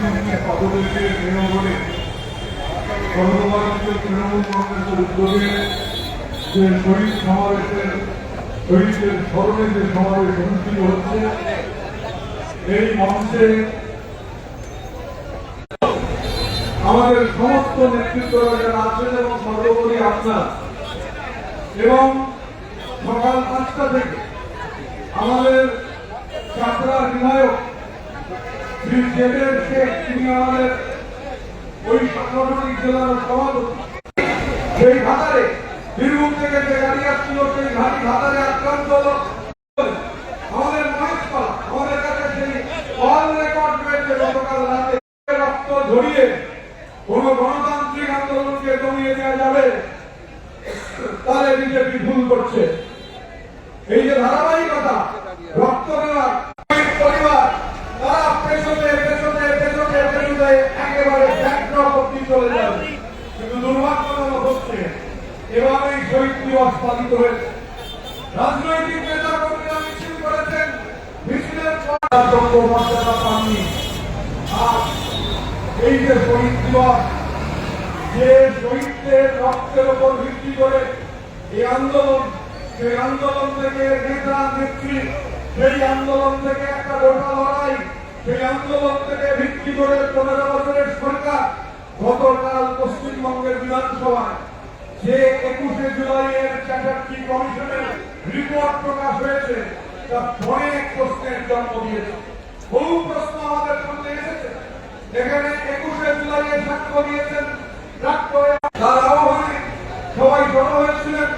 রাজনীতি পদবীকে মেনে বলে সর্বভারতীয় তৃণমূল কংগ্রেসের উদ্যোগে যে শহীদ সমাবেশের শহীদদের স্মরণে যে সমাবেশ অনুষ্ঠিত হচ্ছে, এই মঞ্চে আমাদের সমস্ত নেতৃত্বরা যারা আছেন এবং সর্বোপরি আপনার, এবং সকাল 5টা থেকে আমাদের চাকরা বিধায়ক শ্রী জেবের শেখ, তিনি আমাদের ওই সাংগঠনিক জেলার সভাপতি, সেই ঘাটারে বীরভূম থেকে যে গাড়ি আসছিল সেই ঘাটারে আক্রান্ত হল আমাদের মহেশপাড়া। আমাদের কাছে সেই অল রেকর্ড রয়েছে গতকাল রাতে। রক্ত ঝরিয়ে কোন গণতান্ত্রিক আন্দোলনকে দমিয়ে দেওয়া যাবে তাহলে বিজেপি ভুল করছে। এই যে ধারাবাহিকতা, রক্ত দেওয়ার পরিবার, তারা পেছনে পেছনে পেছনে পেছনে একেবারে ব্যাকড্রপ অব্দি চলে যাবে। কিন্তু দুর্ভাগ্যজনক হচ্ছে এবার এই শহীদ দিবস পালিত হয়েছে। রাজনৈতিক নেতা কর্মীরা মিছিল করেছেন, মিছিলের মর্যাদা পাননি। আর এই যে শহীদ দিবস, যে শহীদদের রক্তের উপর ভিত্তি করে এই আন্দোলন, সেই আন্দোলন থেকে নেতা নেত্রী, সেই আন্দোলন থেকে একটা গোটা লড়াই, সেই আন্দোলন থেকে ভিত্তি করে 15 বছরের সরকার গতকাল পশ্চিমবঙ্গের বিধানসভায় যে 21শে জুলাইয়ের চ্যাটার্জি কমিশনের রিপোর্ট প্রকাশ হয়েছে, তা অনেক প্রশ্নের জন্ম দিয়েছে। বহু প্রশ্ন আমাদের সামনে এসেছে। এখানে 21শে জুলাইয়ের সাক্ষ্য দিয়েছেন তার আহ্বানে সবাই জড়ো হয়েছিলেন,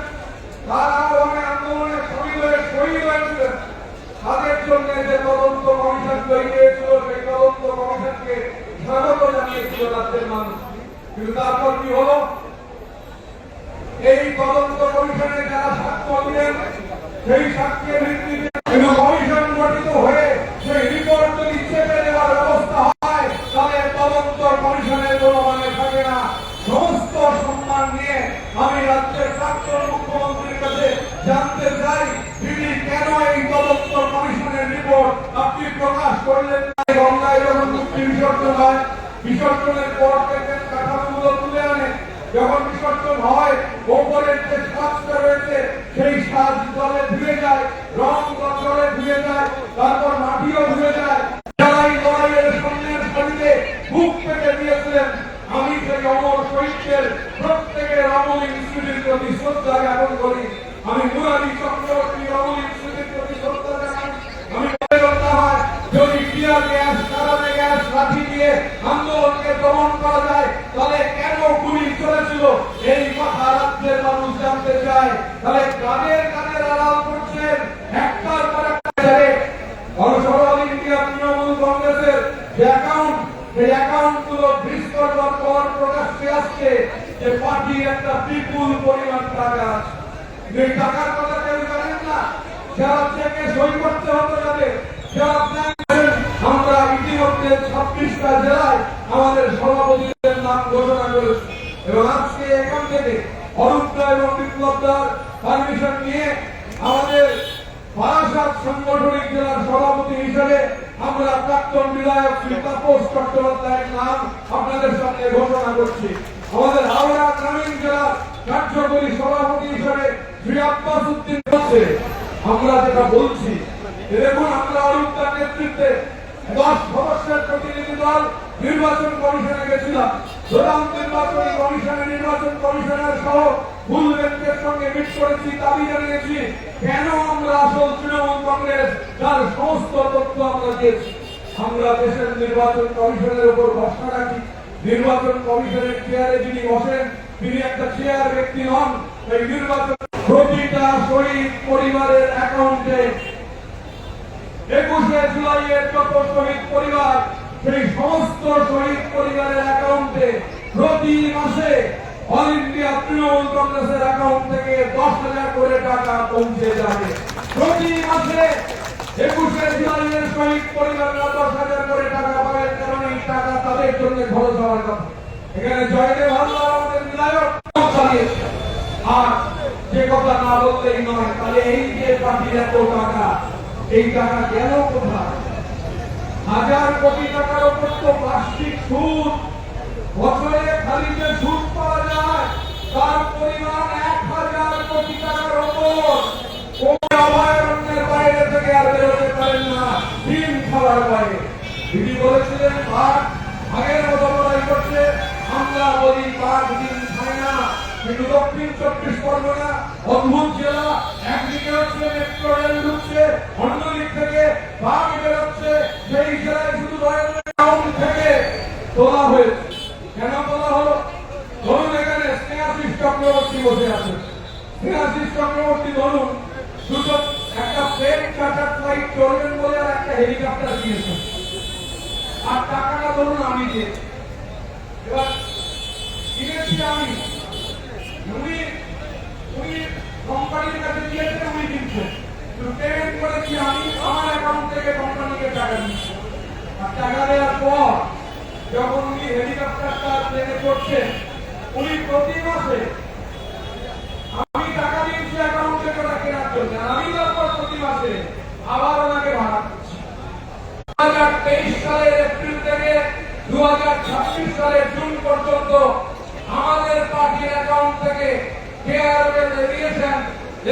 তার আহ্বানে আন্দোলনে শহীদ হয়েছিলেন। তাদের জন্য যে তদন্ত কমিশন তৈরি হয়েছিল, সেই তদন্ত কমিশনকে স্বাগত জানিয়েছিল রাজ্যের মানুষ। কিন্তু তারপর কি হলো? এই তদন্ত কমিশনে যারা সাক্ষ্য দিলেন, সেই সাক্ষ্যের ভিত্তিতে কিন্তু কমিশন গঠিত হয়ে সেই রিপোর্ট যদি চেপে দেওয়ার ব্যবস্থা হয়, তাহলে তদন্ত কমিশনের কোনো মানে থাকে না। সমস্ত সম্মান নিয়ে আমি রাজ্যের প্রাক্তন মুখ্যমন্ত্রীর কাছে জানতে চাই, তিনি কেন এই তদন্ত কমিশনের রিপোর্ট আপনি প্রকাশ করলেন না? গঙ্গায় যখন মূর্তি বিসর্জন হয়, বিসর্জনের পর দেখবেন কাঠামোগুলো তুলে আনে, যখন বিসর্জন হয় ওপরের যে সাজটা রয়েছে সেই সাজ জলে ধুয়ে যায়, রং জলে ধুয়ে যায়, তারপর মাটিও ধুয়ে যায়। যারা এই লড়াইয়ের সামনের সারিতে বুক পেতে দিয়েছিলেন, আমি সেই অমর শহীদদের প্রত্যেকের অমলিক স্মৃতির প্রতি শ্রদ্ধা জ্ঞাপন করি। আমি মুরারি চক্রবর্তী অমলিক স্মৃতির প্রতি শ্রদ্ধা জানাই। আমি করতে হয় যদি টিয়ার গ্যাস, কারানে গ্যাস, লাঠি দিয়ে আন্দোলনকে দমন করা যায়, তাহলে কেন গুলি চলেছিল এই কথা রাজ্যের মানুষ জানতে চায়। তাহলে কাদের কাদের আড়াল করছেন একটার পর একটা জায়গায়। অল ইন্ডিয়া তৃণমূল কংগ্রেসের যে অ্যাকাউন্ট, সেই অ্যাকাউন্ট গুলো ব্রিজ করবার পর প্রকাশ্যে আসছে যে পার্টির একটা বিপুল পরিমাণ টাকা আছে। এই টাকার কথা কেউ জানেন না। যারা চেকে সই করতে হতো যাদের, আমরা ইতিমধ্যে 26টা জেলায় আমাদের সভাপতিদের নাম ঘোষণা করেছি এবং আজকে এখান থেকে অরুণদা এবং বিপ্লবদার পারমিশন নিয়ে আমাদের বারাসাত সাংগঠনিক জেলার সভাপতি হিসেবে আমরা প্রাক্তন বিধায়ক শ্রী তাপস চট্টোপাধ্যায়ের নাম আপনাদের সামনে ঘোষণা করছি। আমাদের হাওড়া গ্রামীণ জেলার কার্যকরী সভাপতি হিসেবে শ্রী আব্বাস উদ্দিন হচ্ছে। আমরা যেটা বলছি, দেখুন, আমরা অরুণদার নেতৃত্বে 10 সদস্যের প্রতিনিধি দল নির্বাচন কমিশনে গেছিলাম। প্রধান নির্বাচনী কমিশনে নির্বাচন কমিশনার সহ মূল ব্যক্তির সঙ্গে মিট করেছি, দাবি জানিয়েছি কেন আমরা আসল তৃণমূল কংগ্রেস, তার সমস্ত তথ্য আমরা দিয়েছি। আমরা দেশের নির্বাচন কমিশনের উপর ভরসা রাখি। নির্বাচন কমিশনের চেয়ারে যিনি বসেন, তিনি একটা চেয়ার ব্যক্তি নন। এই নির্বাচন প্রতিটা শহীদ পরিবারের অ্যাকাউন্টে 21শে জুলাইয়ের যত শহীদ পরিবার, সেই সমস্ত শহীদ পরিবারের অ্যাকাউন্টে প্রতি মাসে অল ইন্ডিয়া তৃণমূল কংগ্রেসের অ্যাকাউন্ট থেকে 10,000 করে টাকা পৌঁছে যাবে। প্রতি মাসে 21শে জুলাইয়ের শহীদ পরিবাররা 10,000 করে টাকা পাবেন, কারণ এই টাকা তাদের জন্য খরচ হওয়ার কথা। এখানে জয়দেব হালদার আমাদের বিধায়ক চালিয়েছে। আর যে কথা না বলতেই নয়, তাহলে এই যে পার্টির এত টাকা, এই টাকা গেল কোথায়? হাজার কোটি টাকার উপর তো প্লাস্টিক সুদ, বছরে খালি যে সুদ পাওয়া যায় তার পরিমাণ 1000 কোটি টাকার উপর। অভয়ারণ্যের বাইরে থেকে আর বেরোতে পারেন না ডিম খাওয়ার বাইরে। তিনি বলেছিলেন বাঘ আগের মতো লড়াই করছে, আমরা বলি বাঘ ডিম খায় না। কিন্তু দক্ষিণ 24 পরগনা অদ্ভুত জেলা, একদিকে হচ্ছে মেট্রো রেল ঢুকছে, অন্যদিক থেকে বাঘ বেরোচ্ছে। সেই জেলায় শুধু টাউন থেকে তোলা হয়েছে। কেন তোলা হলো? ধরুন এখানে স্নেহাশিস চক্রবর্তী বসে আছে, স্নেহাশিস চক্রবর্তী ধরুন দুটো একটা প্লেন চার্টার ফ্লাইট চলবেন বলে আর একটা হেলিকপ্টার দিয়েছেন, আর টাকাটা ধরুন আমি দিয়েছি। এবার কিনেছি আমি, উনি কোম্পানির কাছে দিয়েছে, উনি কিনছেন, পেমেন্ট করেছি আমি, আমার অ্যাকাউন্ট থেকে কোম্পানিকে টাকা দিচ্ছি। আর টাকা দেওয়ার পর যখন উনি হেলিকপ্টারটা প্লেনে করছেন, উনি প্রতি মাসে আমি টাকা দিয়েছি অ্যাকাউন্ট থেকে ওটা কেনার জন্য, আমি তারপর প্রতি মাসে আবার ওনাকে ভাড়া করছি। 2023 সালের এপ্রিল থেকে 2026 সালের জুন পর্যন্ত আমাদের পার্টির অ্যাকাউন্ট থেকে কেআরএল এভিয়েশন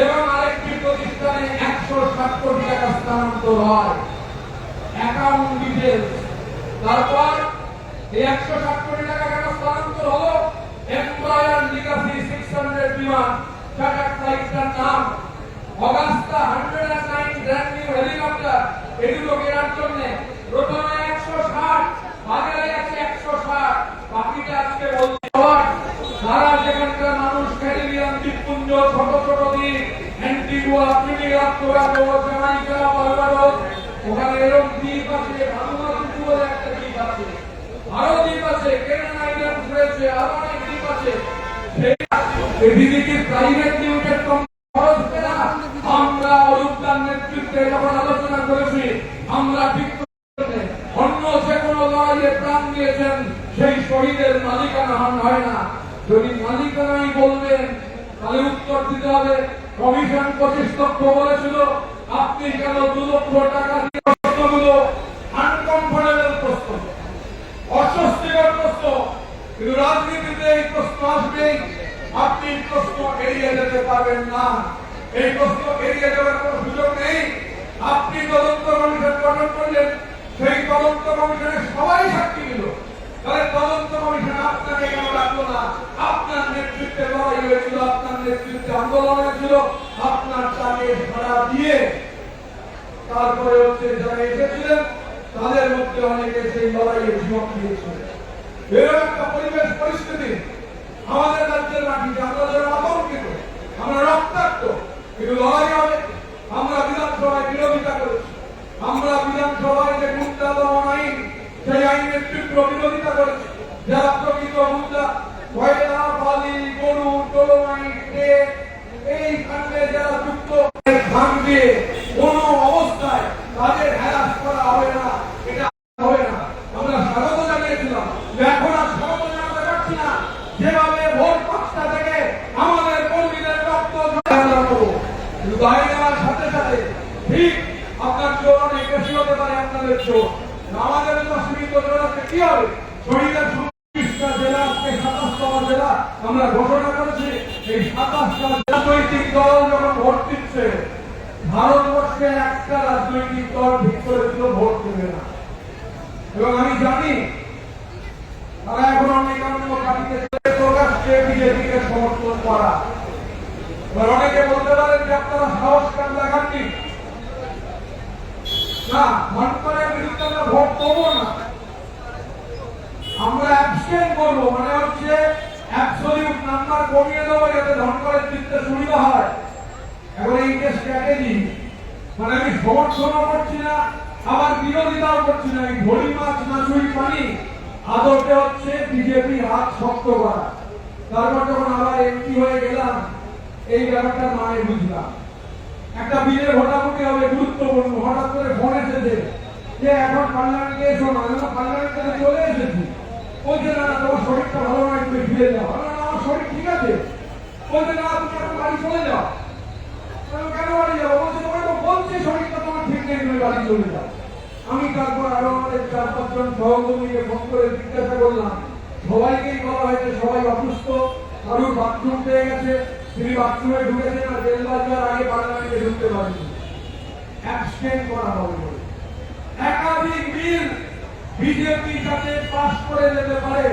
এবং আরেকটি প্রতিষ্ঠানে 160 কোটি টাকা স্থানান্তর হয়। Account details. তারপর এই 160 কোটি টাকা কেন স্থানান্তর হলো? এমপ্লয়ার লিগাসি 600 বিমান চার্টার ফ্লাইটটার নাম, অগাস্টা 109 ব্র্যান্ড নিউ হেলিকপ্টার, এগুলো কেনার জন্য প্রথমে 160, বাজারে আছে 160, বাকিটা আজকে বলছি সারা যেখানকার মানুষ ক্যারিবিয়ান দ্বীপপুঞ্জ, ছোট ছোট দ্বীপ, অ্যান্টিগুয়া, ট্রিনিডাদ, টোবাগো, জ্যামাইকা, বার্বাডোস, ওখানে এরকম দ্বীপ আছে, ভানুয়াতু বলে একটা দ্বীপ আছে, আরো দ্বীপ আছে, কেনান আইল্যান্ডস রয়েছে, আরো অনেক দ্বীপ আছে। এদিকে প্রাইভেট লিমিটেড খরচ পেলা আমরা অরূপদার নেতৃত্বে যখন আলোচনা করেছি, আমরা ঠিক অন্য যে কোনো লড়াইয়ে প্রাণ দিয়েছেন সেই শহীদের মালিকানা হয় না। যদি মালিকানাই বলবেন তাহলে উত্তর দিতে হবে কমিশন 25 লক্ষ বলেছিল, আপনি কেন 2 লক্ষ টাকা দিয়ে প্রশ্নগুলো আনকমফোর্টেবল প্রশ্ন, অস্বস্তিকর প্রশ্ন, কিন্তু রাজনীতিতে এই প্রশ্ন আসবেই, আপনি প্রশ্ন এড়িয়ে যেতে পারবেন না। এই প্রশ্ন এড়িয়ে যাওয়ার কোন সুযোগ নেই। আপনি তদন্ত কমিশন গঠন করলেন, সেই তদন্ত কমিশনে সবাই সাক্ষী দিল, তাহলে তদন্ত কমিশন আপনাকে কেন রাখলো না? আপনার নেতৃত্বে লড়াই হয়েছিল, আপনার নেতৃত্বে আন্দোলন হয়েছিল, আপনার তাকে সাড়া দিয়ে তারপরে হচ্ছে যারা এসেছিলেন তাদের মধ্যে অনেকে সেই লড়াইয়ে জীবন দিয়েছিলেন। এরকম একটা পরিবেশ পরিস্থিতি আমাদের রাজ্যের মাটিতে, আমরা যারা আতঙ্কিত, আমরা রক্তাক্ত, কিন্তু লড়াই হবে। আমরা বিধানসভায় বিরোধিতা করেছি, আমরা বিধানসভায় যে গুন্ডা দমন আইন, সেই আইনের তীব্র বিরোধিতা করেছি। যারা প্রকৃত গুন্ডা, কয়লা, বালি, গরু, ডলোমাইট, এই কাণ্ডে যারা যুক্ত, ভাঙবে কোন অবস্থায় তাদের হ্যারাস করা হবে না, এটা হবে না। আমরা স্বাগত জানিয়েছিলাম, এখন আর স্বাগত জানাতে পারছি না। যেভাবে ভোর 5টা থেকে আমাদের কর্মীদের রক্ত কিন্তু দায় নেওয়ার সাথে সাথে ঠিক আপনার জোর অনেক বেশি হতে পারে, আপনাদের জোর আমাদের তো সীমিত জোর আছে। কি হবে? শহীদের 26টা জেলা, 27তম জেলা আমরা ঘোষণা করেছি। এই 27টা রাজনৈতিক দল যখন ভোট দিচ্ছে, ভারতবর্ষে একটা রাজনৈতিক দল ঠিক করেছিল ভোট দেবে না, এবং আমি জানি তারা এখন অনেক অন্য পার্টিতে প্রকাশ্যে বিজেপিকে সমর্থন করা। এবার অনেকে বলতে পারেন যে আপনারা সাহস কেন দেখাননি? না, ধনকরের বিরুদ্ধে আমরা ভোট দেবো না, আমরা অ্যাবস্টেইন করবো, মানে হচ্ছে অ্যাবসলিউট নাম্বার কমিয়ে দেবো যাতে ধনকরের জিততে সুবিধা হয়। এখন এই যে স্ট্র্যাটেজি, মানে আমি সমর্থনও করছি না আবার বিরোধিতাও করছি না, এই ঘড়ি মাছ মাছুই পানি আদতে হচ্ছে বিজেপি হাত শক্ত করা। তারপর যখন আবার এমপি হয়ে গেলাম, এই ব্যাপারটা মানে বুঝলাম একটা বিলে ভোটাভুটি হবে গুরুত্বপূর্ণ। হঠাৎ করে ফোন এসেছে যে এখন পার্লামেন্টে এসো না, পার্লামেন্টে চলে এসেছি। বলছে না, তোমার শরীরটা ভালো নয়, তুমি ফিরে যাও। আমার শরীর ঠিক আছে। বলছে না, তুমি এখন বাড়ি চলে যাও। কেন বাড়ি যাবো? বলছে তোমার তো বলছে শরীরটা তোমার ঠিক নেই, তুমি বাড়ি চলে যাও। আমি তারপর আরো আমাদের 4-5 জন সহকর্মীকে ফোন করে জিজ্ঞাসা করলাম, সবাইকেই বলা হয়েছে সবাই অসুস্থ, কারোর বাথরুম পেয়ে গেছে, তিনি বাথরুমে ঢুকেছেন আর বেল বাজার আগে পার্লামেন্টে ঢুকতে পারেনি, অ্যাবস্টেন করা হবে বলে। একাধিক বিল বিজেপি যাতে পাস করে যেতে পারে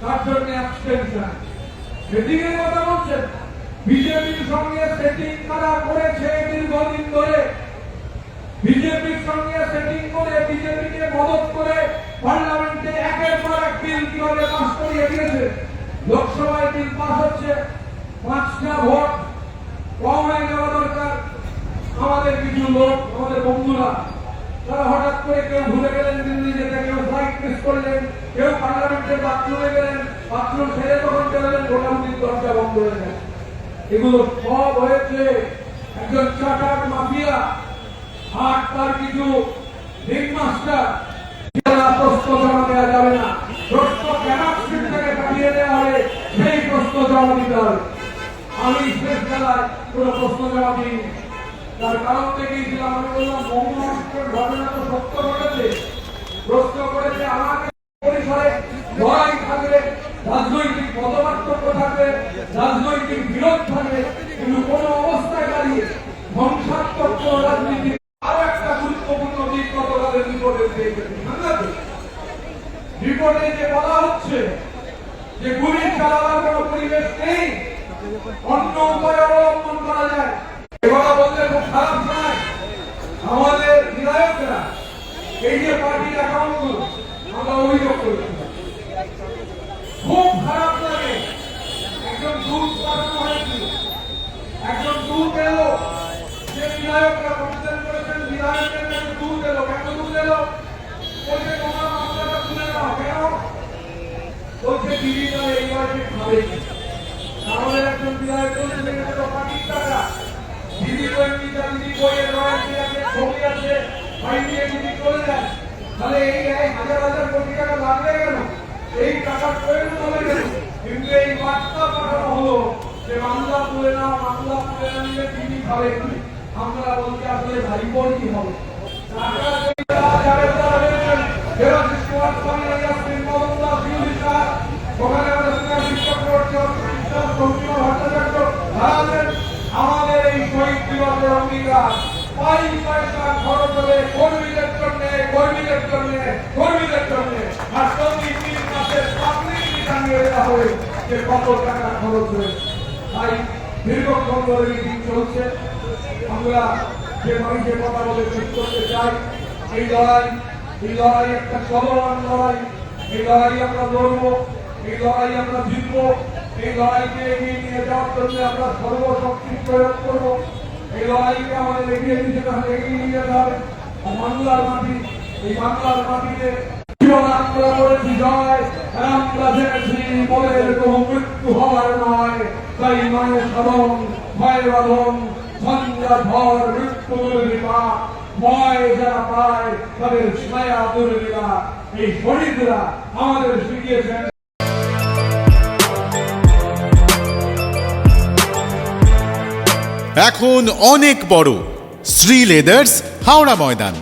তার জন্য অ্যাবস্টেনশন। সেদিকে কথা বলছেন, বিজেপির সঙ্গে সেটিং করা করেছে দীর্ঘদিন ধরে, বিজেপির সঙ্গে সেটিং করে বিজেপিকে মদত করে পার্লামেন্টে একের পর এক বিল কিভাবে পাস করিয়ে দিয়েছে। লোকসভায় বিল পাস হচ্ছে, 5টা ভোট কম হয়ে যাওয়া দরকার। আমাদের কিছু লোক, আমাদের বন্ধুরা, তারা হঠাৎ করে কেউ ভুলে গেলেন দিল্লি যেতে, কেউ ফ্লাইট মিস করলেন, কেউ পার্লামেন্টের বাথরুমে গেলেন, বাথরুম ছেড়ে তখন বেরোলেন, মোটামুটি দরজা বন্ধ হয়ে যায়। এগুলো সব হয়েছে একজন চার্টার্ড মাফিয়া আর তার কিছু রিংমাস্টার। প্রশ্ন জমা দেওয়া যাবে না, প্রশ্ন ক্যানাক্সিট থেকে পাঠিয়ে দেওয়া হবে, সেই প্রশ্ন জমা দিতে হবে। আমি শেষ বেলায় কোনো প্রশ্ন জমা দিইনি, তার কারণ থেকেই ছিলাম। আমি বললাম মহারাষ্ট্রের ঘটনা তো সত্য ঘটেছে, প্রশ্ন করেছে আমাকে পরিসরে লড়াই থাকবে, রাজনৈতিক মতপার্থক্য থাকবে, রাজনৈতিক বিরোধ থাকবে, কিন্তু কোনো অবস্থায় দাঁড়িয়ে ধ্বংসাত্মক কোন রাজনীতি। আরো একটা গুরুত্বপূর্ণ দিক গতকালের রিপোর্টে রিপোর্টে যে বলা হচ্ছে যে গুলি চালাবার কোন পরিবেশ নেই, অন্য উপায় অবলম্বন করা যায়। এবার বললে খুব খারাপ নয়, আমাদের বিধায়করা এই যে পার্টির অ্যাকাউন্টগুলো আমরা অভিযোগ করেছি, খুব খারাপ লাগে। একজন দূত পাঠানো হয়েছিল, একজন দূত এলো, যে বিধায়করা কমপ্লেন করেছেন বিধায়কের কাছে দূত এলো। কেন দূত এলো? বলছে তোমার মামলাটা তুলে নাও। কেন? বলছে দিদিরা এইবারে খাবে। আমাদের একজন বিধায়ক বলছিলেন এটা তো পার্টির টাকা, দিদি তো এমনি দিদি বইয়ের রয়্যালটি আছে, ছবি আছে, ভাই দিয়ে দিদি চলে যায়, তাহলে এই 1000 কোটি টাকা লাগবে কেন? এই টাকার প্রয়োজন হবে কেন? কিন্তু এই বার্তা পাঠানো হলো যে মামলা তুলে নাও, মামলা তুলে না নিলে দিদি খাবে। আমরা বলছি আসলে ভাই বোন কি হবে? আমাদের এই শহীদ দিবসের অঙ্গীকার পয়সা খরচ হবে কর্মীদের জন্য, কর্মীদের জন্য, কর্মীদের জন্য। আর প্রতি 3 মাসের পাবলিক জানিয়ে দেওয়া হবে যে কত টাকা খরচ হয়েছে। তাই দীর্ঘক্ষণ ধরে মিটিং চলছে। আমরা যে মানুষের কথা বলে ঠিক করতে চাই, এই লড়াই একটা চলমান লড়াই। এই লড়াই আমরা লড়বো, এই লড়াই আমরা জিতবো। এই লড়াইকে এগিয়ে নিয়ে যাওয়ার জন্য আমরা সর্বশক্তি প্রয়োগ করবো। এই লড়াইকে আমাদের এগিয়ে নিয়ে যেতে হবে। বাংলার মাটি, এই বাংলার মাটিতে আমরা করেছি জয়, আমরা জেনেছি বলের কোনো মৃত্যু হওয়ার নয়। তাই মায়ের সাধন, ভয় বাঁধন, সন্ধ্যা ভর মৃত্যু দুর্বিপা, ভয় যারা পায় তাদের ছায়া দুর্বিপা। এই শহীদরা আমাদের শিখিয়েছেন। এখন অনেক বড় শ্রী লেদার্স হাওড়া ময়দান।